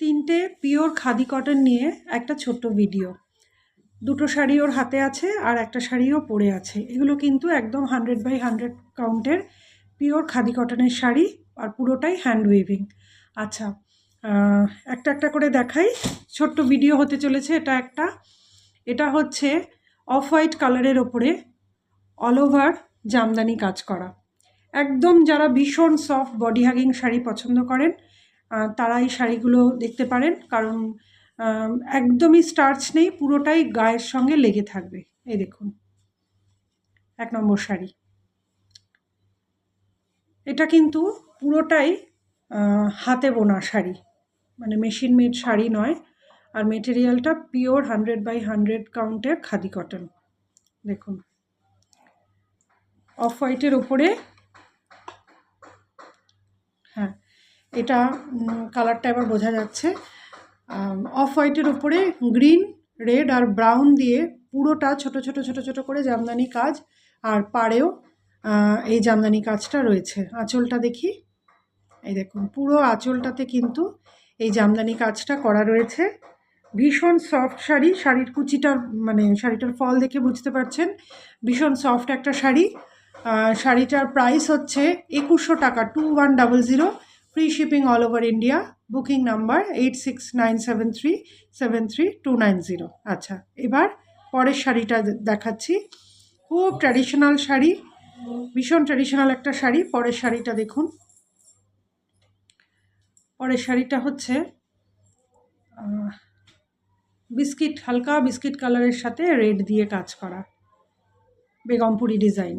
তিনটে pure khadi cotton নিয়ে একটা ছোট্ট ভিডিও। দুটো শাড়ি ওর হাতে আছে আর একটা শাড়িও পরে আছে। এগুলো কিন্তু একদম 100/100 কাউন্টের পিওর খাদি কটনের শাড়ি আর পুরোটাই হ্যান্ড উইভিং। আচ্ছা, একটা একটা করে দেখাই। ছোট্ট ভিডিও হতে চলেছে। এটা হচ্ছে অফ হোয়াইট কালারের ওপরে অল ওভার জামদানি কাজ করা। একদম যারা ভীষণ সফট বডি হাগিং শাড়ি পছন্দ করেন তারা এই শাড়িগুলো দেখতে পারেন, কারণ একদমই স্টার্চ নেই, পুরোটাই গায়ের সঙ্গে লেগে থাকবে। এই দেখুন 1 নম্বর শাড়ি। এটা কিন্তু পুরোটাই হাতে বোনা শাড়ি, মানে মেশিন মেড শাড়ি নয়। আর মেটেরিয়ালটা পিওর 100/100 কাউন্টের খাদি কটন। দেখুন অফ হোয়াইটের ওপরে, হ্যাঁ এটা কালারটা এবার বোঝা যাচ্ছে। অফ হোয়াইটের উপরে গ্রিন, রেড আর ব্রাউন দিয়ে পুরোটা ছোট ছোট ছোট ছোট করে জামদানি কাজ, আর পাড়েও এই জামদানি কাজটা রয়েছে। আঁচলটা দেখি, এই দেখুন পুরো আঁচলটাতে কিন্তু এই জামদানি কাজটা করা রয়েছে। ভীষণ সফট শাড়ি, শাড়ির কুচিটার মানে শাড়িটার ফল দেখে বুঝতে পারছেন ভীষণ সফট একটা শাড়ি। শাড়িটার প্রাইস হচ্ছে 2100 টাকা, 2100, free shipping all over India. Booking number 8697373290। আচ্ছা, এবার পরের শাড়িটা দেখাচ্ছি। খুব ট্র্যাডিশনাল শাড়ি, ভীষণ ট্র্যাডিশনাল একটা শাড়ি। পরের শাড়িটা দেখুন। পরের শাড়িটা হচ্ছে হালকা বিস্কিট কালারের সাথে রেড দিয়ে কাজ করা, বেগমপুরি ডিজাইন।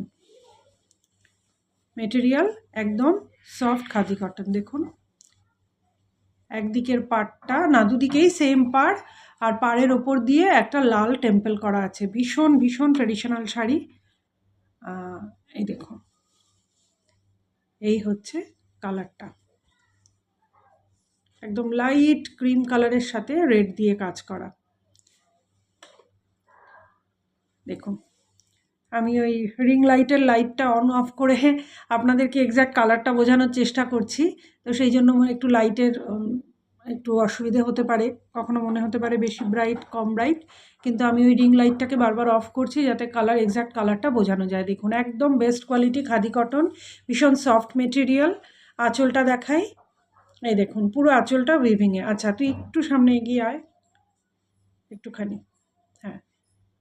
মেটেরিয়াল একদম সফট খাদি কটন। দেখুন একদিকের পাড়টা না, দুদিকেই সেম পাড়, আর পাড়ের ওপর দিয়ে একটা লাল টেম্পল করা আছে। ভীষণ ভীষণ ট্র্যাডিশনাল শাড়ি। এই দেখুন, এই হচ্ছে কালারটা, একদম লাইট ক্রিম কালারের সাথে রেড দিয়ে কাজ করা। দেখুন আমি ওই রিং লাইটের লাইটটা অন অফ করে আপনাদেরকে এক্স্যাক্ট কালারটা বোঝানোর চেষ্টা করছি, তো সেই জন্য একটু লাইটের একটু অসুবিধে হতে পারে, কখনো মনে হতে পারে বেশি ব্রাইট কম ব্রাইট, কিন্তু আমি ওই রিং লাইটটাকে বারবার অফ করছি যাতে এক্স্যাক্ট কালারটা বোঝানো যায়। দেখুন একদম বেস্ট কোয়ালিটি খাদি কটন, ভীষণ সফট মেটেরিয়াল। আঁচলটা দেখাই, এই দেখুন পুরো আঁচলটা উইভিংয়ে। আচ্ছা তুই একটু সামনে এগিয়ে আয় একটুখানি, হ্যাঁ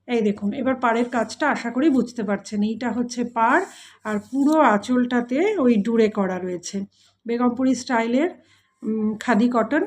এই দেখুন এবার পাড়ের কাজটা আশা করি বুঝতে পারছেন। এইটা হচ্ছে পাড়, আর পুরো আঁচলটাতে ওই ডুরে করা রয়েছে। বেগমপুরি স্টাইলের খাদি কটন,